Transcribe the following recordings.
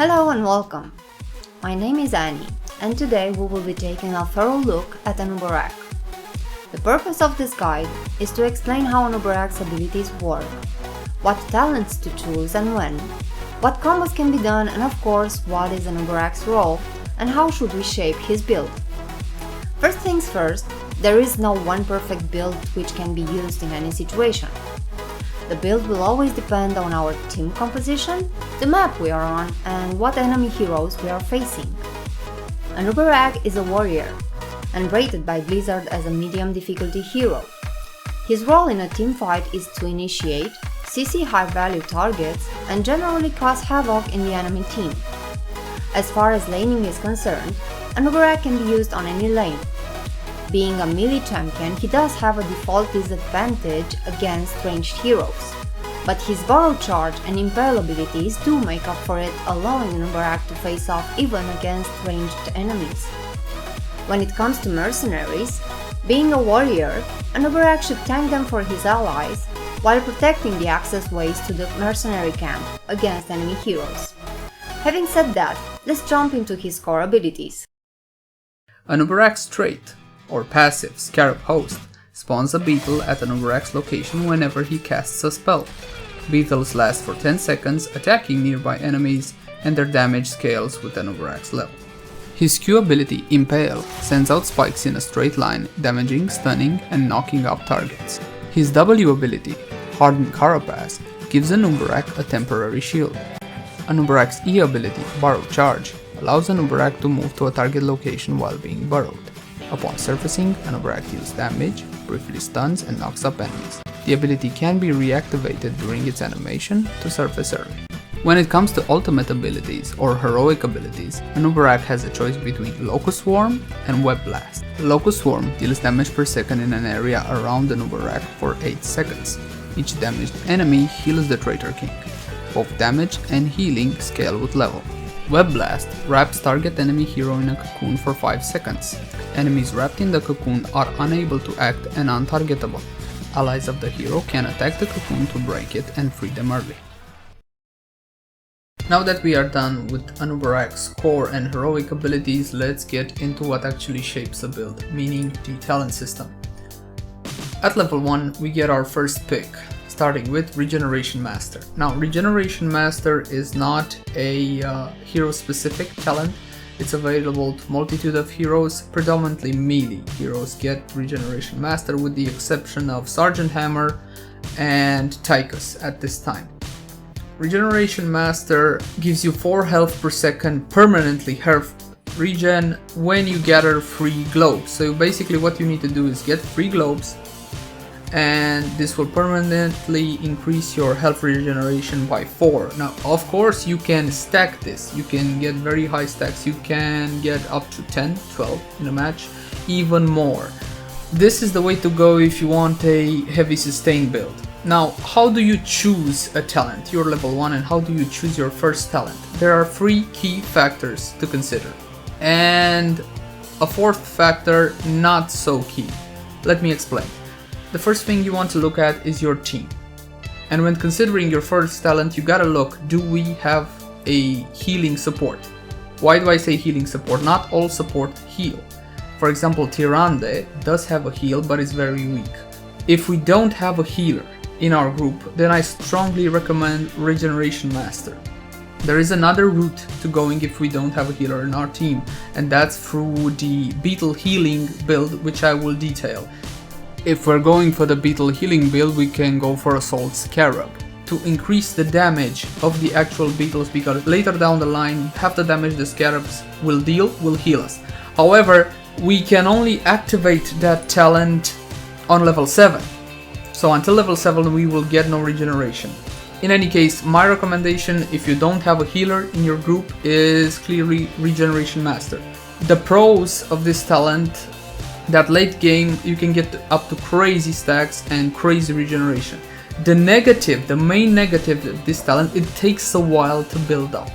Hello and welcome. My name is Annie, and today we will be taking a thorough look at Anub'arak. The purpose of this guide is to explain how Anub'arak's abilities work, what talents to choose and when, what combos can be done, and of course what is Anub'arak's role and how should we shape his build. First things first, there is no one perfect build which can be used in any situation. The build will always depend on our team composition, the map we are on, and what enemy heroes we are facing. Anub'arak is a warrior, and rated by Blizzard as a medium difficulty hero. His role in a teamfight is to initiate, CC high value targets, and generally cause havoc in the enemy team. As far as laning is concerned, Anub'arak can be used on any lane. Being a melee champion, he does have a default disadvantage against ranged heroes, but his borrow charge and impale abilities do make up for it, allowing Anub'arak to face off even against ranged enemies. When it comes to mercenaries, being a warrior, Anub'arak should tank them for his allies, while protecting the access ways to the mercenary camp against enemy heroes. Having said that, let's jump into his core abilities. Anub'arak's trait, or passive, Scarab Host, spawns a beetle at Anub'arak's location whenever he casts a spell. Beetles last for 10 seconds, attacking nearby enemies, and their damage scales with Anub'arak's level. His Q ability, Impale, sends out spikes in a straight line, damaging, stunning, and knocking up targets. His W ability, Hardened Carapace, gives Anub'arak a temporary shield. Anub'arak's E ability, Borrow Charge, allows Anub'arak to move to a target location while being burrowed. Upon surfacing, Anub'arak deals damage, briefly stuns, and knocks up enemies. The ability can be reactivated during its animation to surface early. When it comes to ultimate abilities or heroic abilities, Anub'arak has a choice between Locust Swarm and Web Blast. Locust Swarm deals damage per second in an area around Anub'arak for 8 seconds. Each damaged enemy heals the Traitor King. Both damage and healing scale with level. Web Blast wraps target enemy hero in a cocoon for 5 seconds. Enemies wrapped in the cocoon are unable to act and untargetable. Allies of the hero can attack the cocoon to break it and free them early. Now that we are done with Anub'arak's core and heroic abilities, let's get into what actually shapes a build, meaning the talent system. At level 1 we get our first pick, starting with Regeneration Master. Now, Regeneration Master is not a hero-specific talent. It's available to multitude of heroes, predominantly melee heroes get Regeneration Master with the exception of Sergeant Hammer and Tychus at this time. Regeneration Master gives you 4 health per second permanently health regen when you gather free globes. So basically what you need to do is get free globes, and this will permanently increase your health regeneration by 4. Now, of course, you can stack this. You can get very high stacks. You can get up to 10, 12 in a match, even more. This is the way to go if you want a heavy sustain build. Now, how do you choose a talent? You're level 1, and how do you choose your first talent? There are 3 key factors to consider, and a 4th factor not so key. Let me explain. The first thing you want to look at is your team. And when considering your first talent, you gotta look, do we have a healing support? Why do I say healing support? Not all support heal. For example, Tyrande does have a heal, but is very weak. If we don't have a healer in our group, then I strongly recommend Regeneration Master. There is another route to going if we don't have a healer in our team, and that's through the Beetle healing build, which I will detail. If we're going for the Beetle healing build, we can go for Assault Scarab to increase the damage of the actual beetles, because later down the line, half the damage the scarabs will deal will heal us. However, we can only activate that talent on level 7. So until level 7 we will get no regeneration. In any case, my recommendation if you don't have a healer in your group is clearly Regeneration Master. The pros of this talent, that late game you can get up to crazy stacks and crazy regeneration. The negative, the main negative of this talent, it takes a while to build up.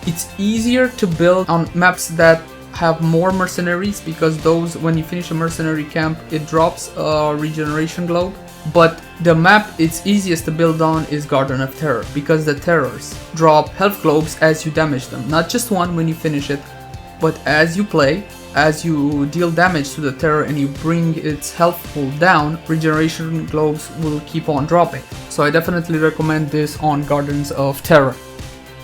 It's easier to build on maps that have more mercenaries, because those, when you finish a mercenary camp, it drops a regeneration globe. But the map it's easiest to build on is Garden of Terror, because the terrors drop health globes as you damage them. Not just one when you finish it, but as you play, as you deal damage to the terror and you bring its health pool down, regeneration globes will keep on dropping. So I definitely recommend this on Gardens of Terror.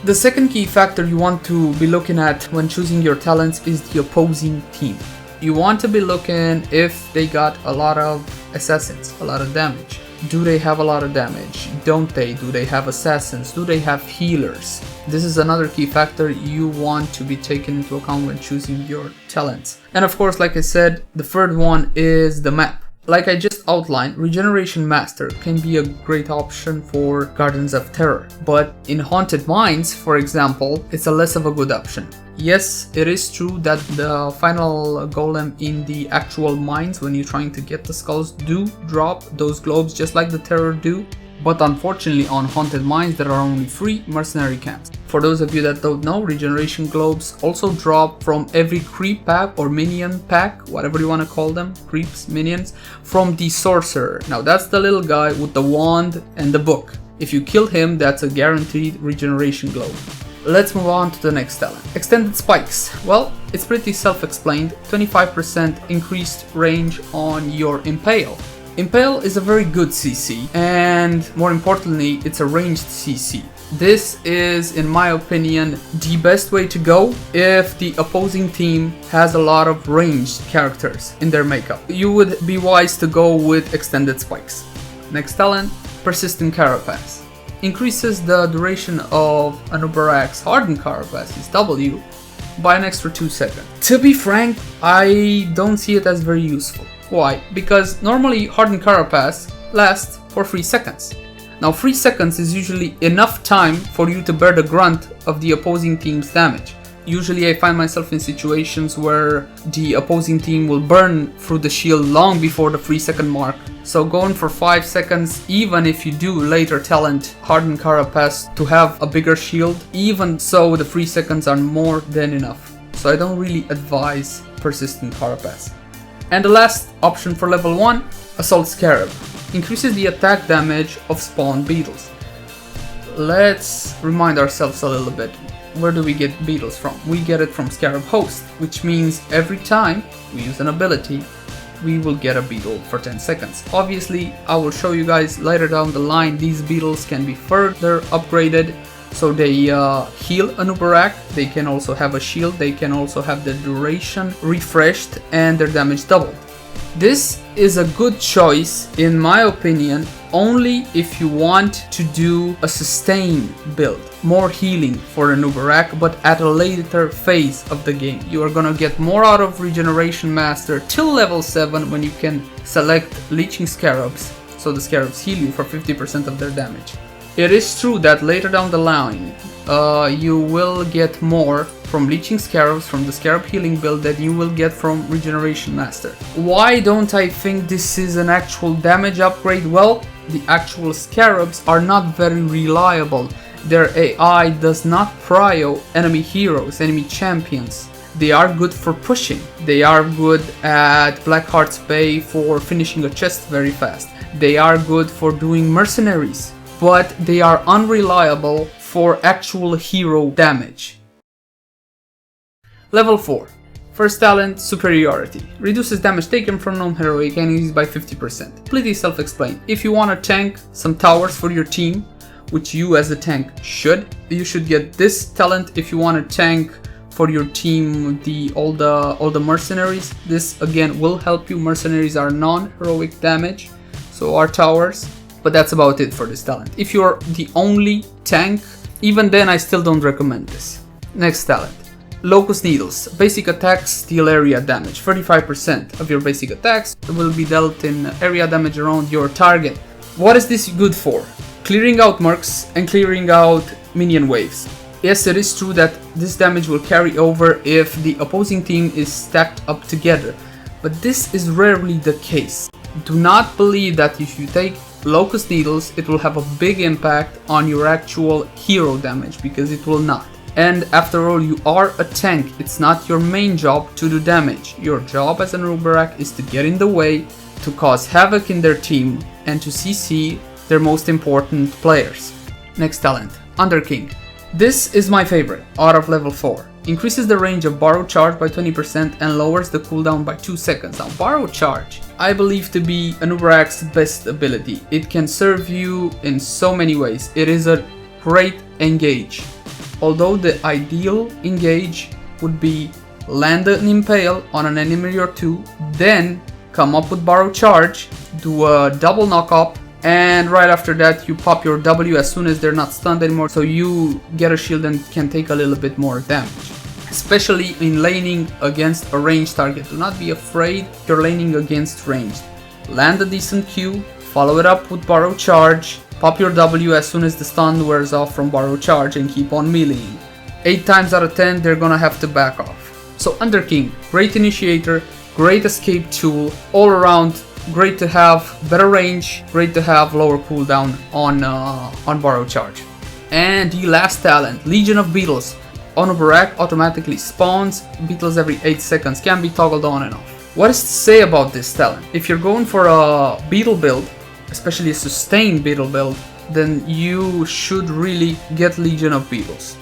The second key factor you want to be looking at when choosing your talents is the opposing team. You want to be looking if they got a lot of assassins, a lot of damage. Do they have a lot of damage? Don't they? Do they have assassins? Do they have healers? This is another key factor you want to be taken into account when choosing your talents. And of course, like I said, the third one is the map. Like I just outlined, Regeneration Master can be a great option for Gardens of Terror, but in Haunted Mines, for example, it's a less of a good option. Yes, it is true that the final golem in the actual mines, when you're trying to get the skulls, do drop those globes just like the Terror do, but unfortunately on Haunted Mines there are only 3 mercenary camps. For those of you that don't know, regeneration globes also drop from every creep pack or minion pack, whatever you want to call them, creeps, minions, from the sorcerer. Now that's the little guy with the wand and the book. If you kill him, that's a guaranteed regeneration globe. Let's move on to the next talent. Extended Spikes. Well, it's pretty self-explained. 25% increased range on your Impale. Impale is a very good CC, and more importantly, it's a ranged CC. This is, in my opinion, the best way to go if the opposing team has a lot of ranged characters in their makeup. You would be wise to go with Extended Spikes. Next talent, Persistent Carapace. Increases the duration of Anub'arak's Hardened Carapace's W by an extra 2 seconds. To be frank, I don't see it as very useful. Why? Because normally Hardened Carapace lasts for 3 seconds. Now 3 seconds is usually enough time for you to bear the grunt of the opposing team's damage. Usually I find myself in situations where the opposing team will burn through the shield long before the 3-second mark. So going for 5 seconds, even if you do later talent Hardened Carapace to have a bigger shield, even so the 3 seconds are more than enough. So I don't really advise Persistent Carapace. And the last option for level 1, Assault Scarab. Increases the attack damage of spawn beetles. Let's remind ourselves a little bit. Where do we get beetles from? We get it from Scarab Host, which means every time we use an ability, we will get a beetle for 10 seconds. Obviously, I will show you guys later down the line, these beetles can be further upgraded. So they heal Anub'arak, they can also have a shield, they can also have the duration refreshed and their damage doubled. This is a good choice, in my opinion, only if you want to do a sustain build, more healing for Anub'arak, but at a later phase of the game. You are gonna get more out of Regeneration Master till level 7 when you can select Leeching Scarabs, so the Scarabs heal you for 50% of their damage. It is true that later down the line, you will get more from Leeching Scarabs, from the Scarab healing build, that you will get from Regeneration Master. Why don't I think this is an actual damage upgrade? Well, the actual Scarabs are not very reliable. Their AI does not prio enemy heroes, enemy champions. They are good for pushing. They are good at Blackheart's Bay for finishing a chest very fast. They are good for doing mercenaries, but they are unreliable for actual hero damage. Level 4. First talent, Superiority. Reduces damage taken from non-heroic enemies by 50%. Pretty self-explained. If you want to tank some towers for your team, which you as a tank should, you should get this talent. If you want to tank for your team all the mercenaries, this again will help you. Mercenaries are non-heroic damage, so are towers. But that's about it for this talent. If you're the only tank, even then I still don't recommend this. Next talent, Locust Needles. Basic attacks deal area damage. 35% of your basic attacks will be dealt in area damage around your target. What is this good for? Clearing out mercs and clearing out minion waves. Yes, it is true that this damage will carry over if the opposing team is stacked up together, but this is rarely the case. Do not believe that if you take Locust Needles, it will have a big impact on your actual hero damage, because it will not. And after all, you are a tank. It's not your main job to do damage. Your job as an Anub'arak is to get in the way, to cause havoc in their team, and to CC their most important players. Next talent, Underking. This is my favorite out of level 4. Increases the range of Borrow Charge by 20% and lowers the cooldown by 2 seconds. Now, Borrow Charge, I believe to be Anub'arak's best ability. It can serve you in so many ways. It is a great engage. Although the ideal engage would be land an impale on an enemy or two, then come up with Borrow Charge, do a double knock up, and right after that you pop your W as soon as they're not stunned anymore, so you get a shield and can take a little bit more damage. Especially in laning against a ranged target. Do not be afraid you're laning against ranged. Land a decent Q, follow it up with Borrow Charge, pop your W as soon as the stun wears off from Borrow Charge, and keep on meleeing. 8 times out of 10 they're gonna have to back off. So Underking, great initiator, great escape tool, all around great to have, better range, great to have, lower cooldown on Borrow Charge. And the last talent, Legion of Beetles. Anub'arak automatically spawns beetles every 8 seconds, can be toggled on and off. What is to say about this talent? If you're going for a beetle build, especially a sustained beetle build, then you should really get Legion of Beetles.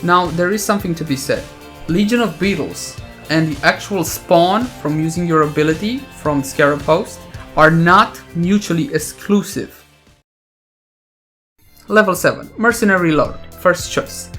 Now, there is something to be said. Legion of Beetles and the actual spawn from using your ability from Scarab Host are not mutually exclusive. Level 7, Mercenary Lord, first choice.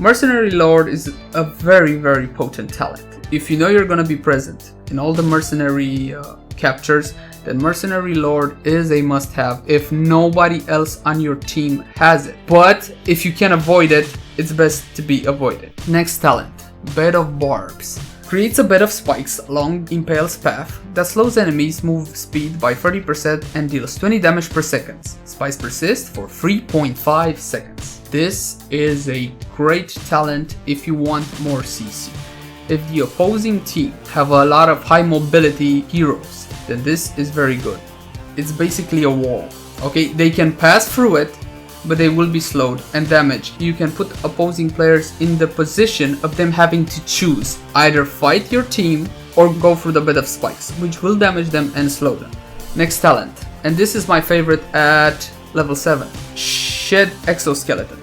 Mercenary Lord is a very potent talent. If you know you're gonna be present in all the mercenary captures, then Mercenary Lord is a must-have if nobody else on your team has it. But if you can avoid it, it's best to be avoided. Next talent, Bed of Barbs. Creates a bed of spikes along Impale's path that slows enemies' move speed by 30% and deals 20 damage per second. Spikes persist for 3.5 seconds. This is a great talent if you want more CC. If the opposing team have a lot of high mobility heroes, then this is very good. It's basically a wall. Okay, they can pass through it, but they will be slowed and damaged. You can put opposing players in the position of them having to choose either fight your team or go through the bed of spikes, which will damage them and slow them. Next talent, and this is my favorite at level 7, Shed Exoskeleton.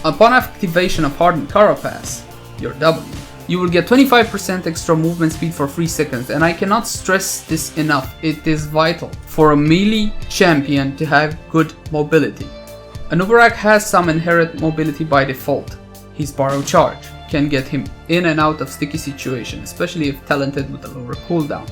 Upon activation of Hardened Carapace, your W, you will get 25% extra movement speed for 3 seconds, and I cannot stress this enough. It is vital for a melee champion to have good mobility. Anub'arak has some inherent mobility by default. His Borrow Charge can get him in and out of sticky situations, especially if talented with a lower cooldown.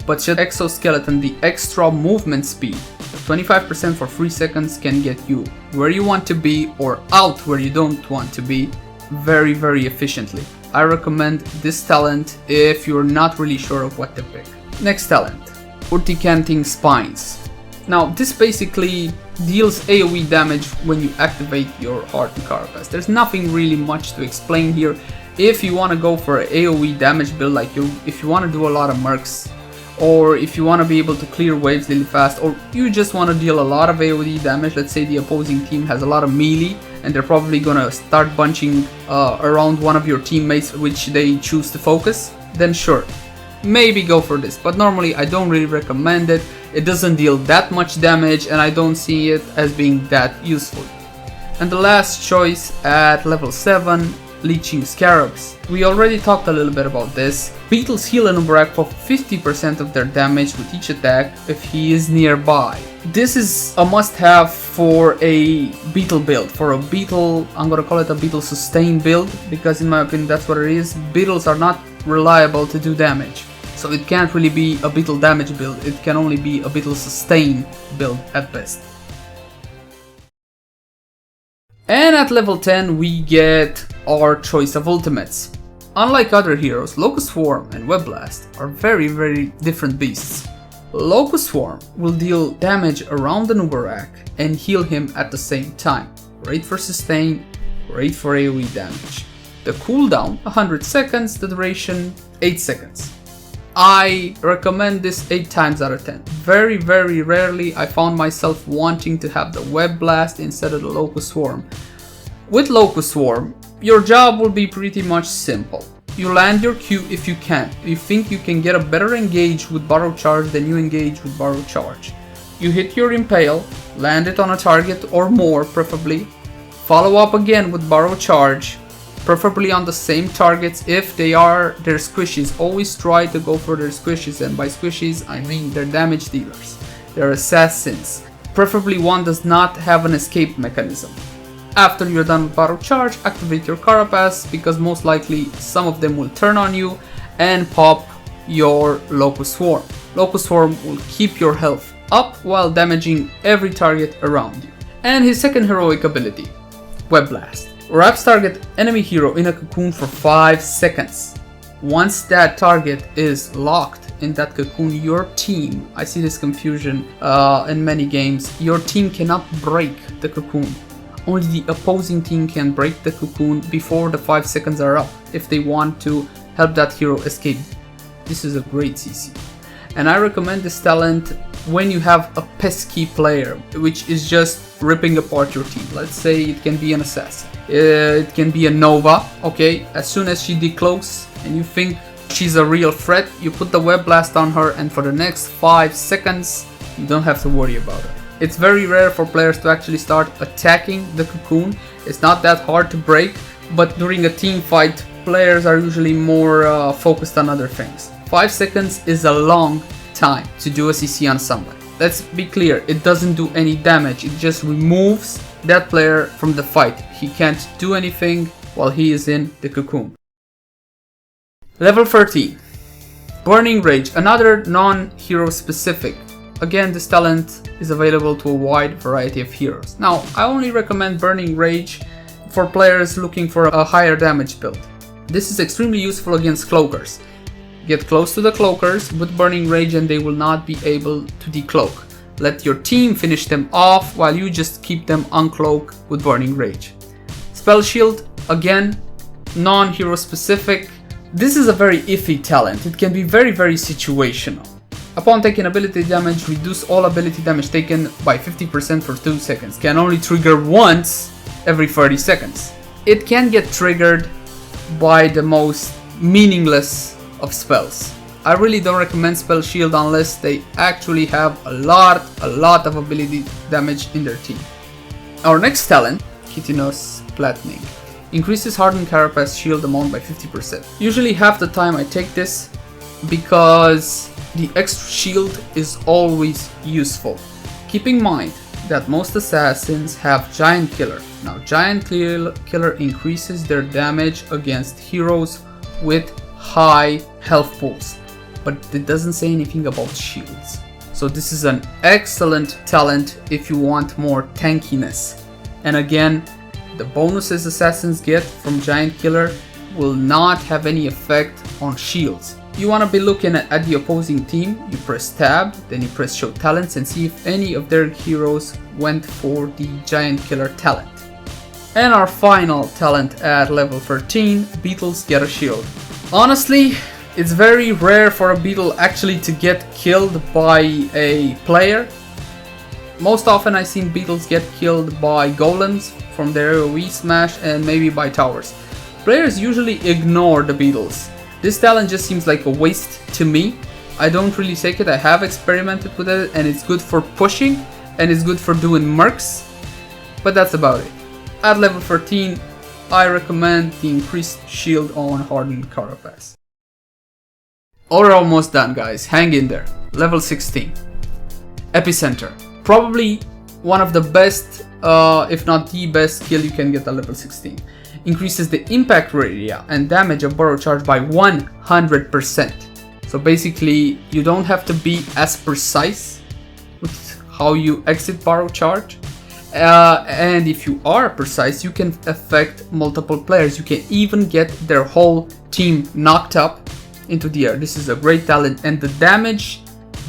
But Shed Exoskeleton, the extra movement speed, 25% for 3 seconds, can get you where you want to be or out where you don't want to be very efficiently. I recommend this talent if you're not really sure of what to pick. Next talent, Urticanting Spines. Now, this basically deals AoE damage when you activate your Hardened Carapace. There's nothing really much to explain here. If you want to go for an AoE damage build, like if you want to do a lot of mercs, or if you want to be able to clear waves really fast, or you just want to deal a lot of AoE damage, let's say the opposing team has a lot of melee, and they're probably gonna start bunching around one of your teammates which they choose to focus, then sure, maybe go for this. But normally I don't really recommend it. It doesn't deal that much damage and I don't see it as being that useful. And the last choice at level 7, Leeching Scarabs. We already talked a little bit about this. Beetles heal Anub'arak for 50% of their damage with each attack if he is nearby. This is a must-have for a beetle build. For a beetle, I'm gonna call it a beetle sustain build, because in my opinion that's what it is. Beetles are not reliable to do damage. So it can't really be a beetle damage build, it can only be a beetle sustain build at best. And at level 10 we get our choice of ultimates. Unlike other heroes, Locust Swarm and Web Blast are very different beasts. Locust Swarm will deal damage around Anub'arak and heal him at the same time. Great for sustain, great for AoE damage. The cooldown 100 seconds, the duration 8 seconds. I recommend this 8 times out of 10. Very rarely I found myself wanting to have the Web Blast instead of the Locust Swarm. With Locust Swarm, your job will be pretty much simple. You land your Q if you can. You think you can get a better engage with Borrow Charge, then you engage with Borrow Charge. you hit your impale, land it on a target or more preferably, follow up again with borrow charge, preferably on the same targets if they are their squishies. Always try to go for their squishies, and by squishies I mean their damage dealers, their assassins. Preferably one does not have an escape mechanism. After you're done with borrow charge, activate your carapace, because most likely some of them will turn on you and pop your Locust Swarm. Locust Swarm will keep your health up while damaging every target around you. And his second heroic ability, Web Blast. Wraps target enemy hero in a cocoon for 5 seconds. Once that target is locked in that cocoon, your team, I see this confusion in many games, your team cannot break the cocoon. Only the opposing team can break the cocoon before the 5 seconds are up if they want to help that hero escape. This is a great CC. And I recommend this talent when you have a pesky player, which is just ripping apart your team. Let's say it can be an assassin. It can be a Nova, okay? As soon as she decloaks and you think she's a real threat, you put the Web Blast on her, and for the next 5 seconds, you don't have to worry about her. It's very rare for players to actually start attacking the cocoon. It's not that hard to break, but during a team fight, players are usually more focused on other things. 5 seconds is a long time to do a CC on somebody. Let's be clear, it doesn't do any damage, it just removes that player from the fight. He can't do anything while he is in the cocoon. Level 13. Burning Rage, another non-hero specific. Again, this talent is available to a wide variety of heroes. Now, I only recommend Burning Rage for players looking for a higher damage build. This is extremely useful against cloakers. Get close to the cloakers with Burning Rage and they will not be able to decloak. Let your team finish them off while you just keep them uncloaked with Burning Rage. Spell Shield, again, non-hero specific. This is a very iffy talent. It can be very situational. Upon taking ability damage, reduce all ability damage taken by 50% for 2 seconds. Can only trigger once every 30 seconds. It can get triggered by the most meaningless of spells. I really don't recommend Spell Shield unless they actually have a lot of ability damage in their team. Our next talent, Chitinous Flattening, increases Hardened Carapace shield amount by 50%. Usually half the time I take this because the extra shield is always useful. Keep in mind that most assassins have Giant Killer. Now Giant Killer increases their damage against heroes with high health pools, but it doesn't say anything about shields. So this is an excellent talent if you want more tankiness. And again, the bonuses assassins get from Giant Killer will not have any effect on shields. You want to be looking at the opposing team, you press tab, then you press show talents and see if any of their heroes went for the Giant Killer talent. And our final talent at level 13, Beetles get a shield. Honestly, it's very rare for a beetle actually to get killed by a player. Most often I've seen beetles get killed by golems from their AoE smash and maybe by towers. Players usually ignore the beetles. This talent just seems like a waste to me. I don't really take it. I have experimented with it and it's good for pushing and it's good for doing mercs, but that's about it. At level 13, I recommend the increased shield on Hardened Carapace. We're almost done, guys. Hang in there. Level 16. Epicenter. Probably one of the best, if not the best skill you can get at level 16. Increases the impact area and damage of borrow charge by 100%. So basically, you don't have to be as precise with how you exit borrow charge. And if you are precise, you can affect multiple players. You can even get their whole team knocked up into the air. This is a great talent, and the damage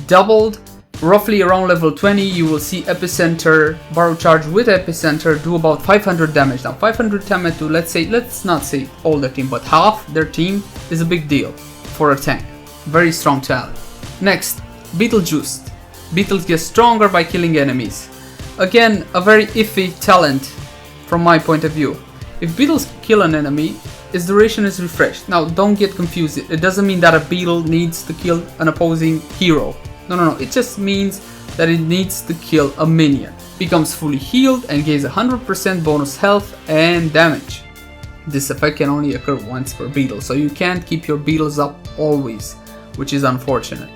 doubled. Roughly around level 20, you will see Epicenter, borrow charge with Epicenter do about 500 damage. Now 500 damage to, let's not say all their team, but half their team is a big deal for a tank. Very strong talent. Next, Beetlejuiced. Beetles get stronger by killing enemies. Again, a very iffy talent from my point of view. If beetles kill an enemy, its duration is refreshed. Now don't get confused, it doesn't mean that a beetle needs to kill an opposing hero. No, it just means that it needs to kill a minion, becomes fully healed and gains 100% bonus health and damage. This effect can only occur once per beetle, so you can't keep your beetles up always, which is unfortunate.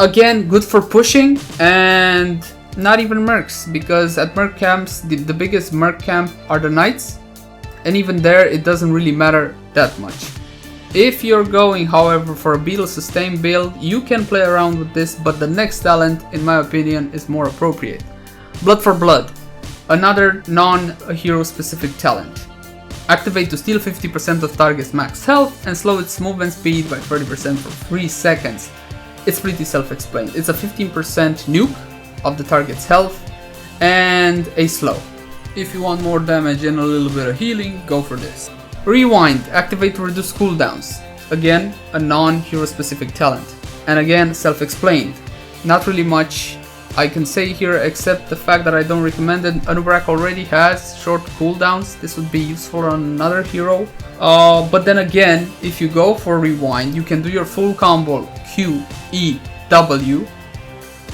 Again, good for pushing and not even mercs, because at merc camps, the biggest merc camp are the knights, and even there it doesn't really matter that much. If you're going, however, for a beetle sustain build, you can play around with this, but the next talent, in my opinion, is more appropriate. Blood for Blood, another non-hero specific talent. Activate to steal 50% of target's max health and slow its movement speed by 30% for 3 seconds. It's pretty self-explained. It's a 15% nuke of the target's health and a slow. If you want more damage and a little bit of healing, go for this. Rewind, activate to reduce cooldowns. Again, a non-hero specific talent. And again, self-explained. Not really much I can say here except the fact that I don't recommend it. Anub'arak already has short cooldowns. This would be useful on another hero. But then again, if you go for rewind, you can do your full combo Q, E, W,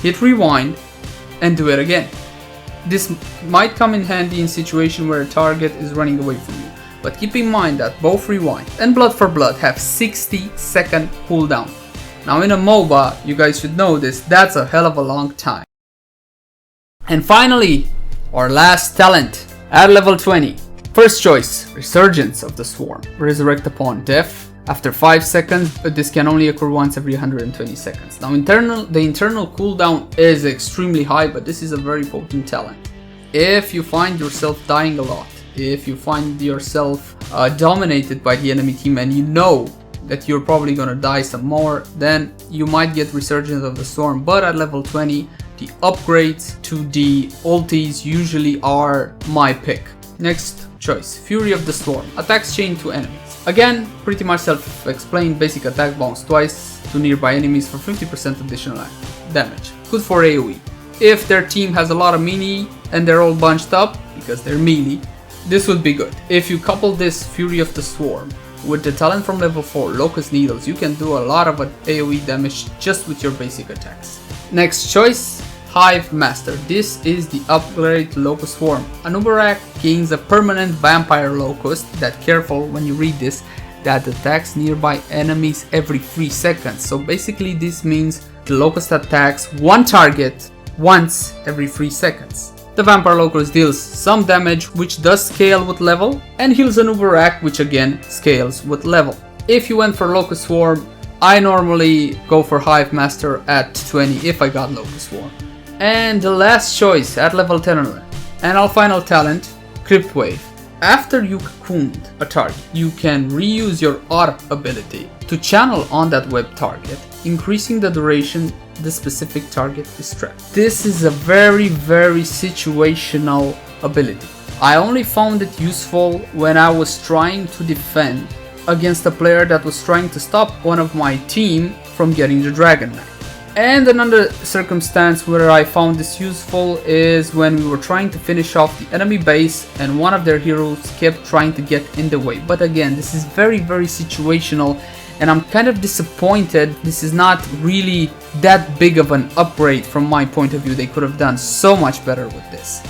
hit rewind, and do it again. This might come in handy in situation where a target is running away from you. But keep in mind that both Rewind and Blood for Blood have 60-second cooldown. Now in a MOBA, you guys should know this, that's a hell of a long time. And finally, our last talent, at level 20. First choice, Resurgence of the Swarm. Resurrect upon death. After 5 seconds, but this can only occur once every 120 seconds. Now the internal cooldown is extremely high, but this is a very potent talent. If you find yourself dying a lot, if you find yourself dominated by the enemy team and you know that you're probably gonna die some more, then you might get Resurgence of the Storm. But at level 20, the upgrades to the ultis usually are my pick. Next choice, Fury of the Storm. Attacks chain to enemies. Again, pretty much self-explained, basic attack bounce twice to nearby enemies for 50% additional damage. Good for AoE. If their team has a lot of melee and they're all bunched up, because they're melee, this would be good. If you couple this Fury of the Swarm with the talent from level 4, Locust Needles, you can do a lot of AoE damage just with your basic attacks. Next choice, Hive Master. This is the upgrade to Locust Swarm. Anub'arak gains a permanent vampire locust that, careful when you read this, that attacks nearby enemies every 3 seconds. So basically this means the locust attacks one target once every 3 seconds. The Vampire Locust deals some damage, which does scale with level, and heals Anub'arak, which again scales with level. If you went for Locust Swarm, I normally go for Hive Master at 20 if I got Locust Swarm. And the last choice at level 10 and our final talent, Crypt Wave. After you cocooned a target, you can reuse your ARP ability to channel on that web target, increasing the duration the specific target is trapped. This is a very situational ability. I only found it useful when I was trying to defend against a player that was trying to stop one of my team from getting the Dragon Knight. And another circumstance where I found this useful is when we were trying to finish off the enemy base and one of their heroes kept trying to get in the way. But again, this is very situational, and I'm kind of disappointed. This is not really that big of an upgrade from my point of view. They could have done so much better with this.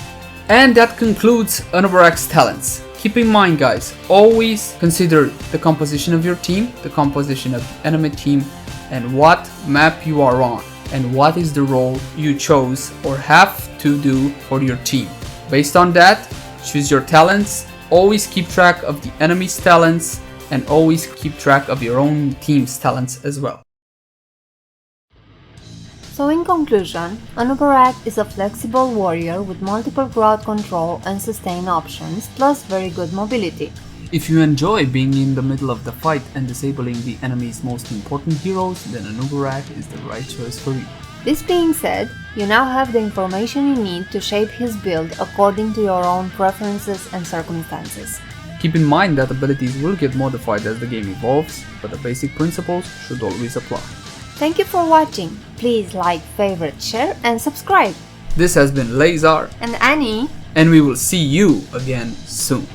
And that concludes Anub'arak's talents. Keep in mind, guys, always consider the composition of your team, the composition of the enemy team, and what map you are on, and what is the role you chose or have to do for your team. Based on that, choose your talents, always keep track of the enemy's talents, and always keep track of your own team's talents as well. So in conclusion, Anub'arak is a flexible warrior with multiple crowd control and sustain options, plus very good mobility. If you enjoy being in the middle of the fight and disabling the enemy's most important heroes, then Anub'arak is the right choice for you. This being said, you now have the information you need to shape his build according to your own preferences and circumstances. Keep in mind that abilities will get modified as the game evolves, but the basic principles should always apply. Thank you for watching. Please like, favorite, share and subscribe. This has been Leyzar and Annie, and we will see you again soon.